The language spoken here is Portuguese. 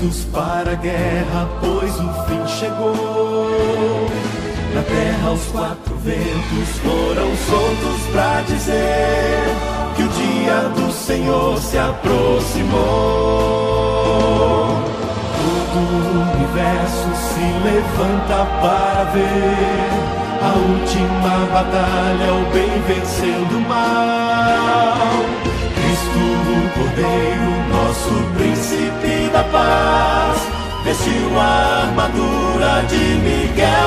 prontos para a guerra, pois o fim chegou. Na terra os quatro ventos foram soltos pra dizer que o dia do Senhor se aproximou. Todo o universo se levanta para ver a última batalha, o bem vencendo o mal. Cristo, o Cordeiro, nosso príncipe da paz, vestiu a armadura de Miguel.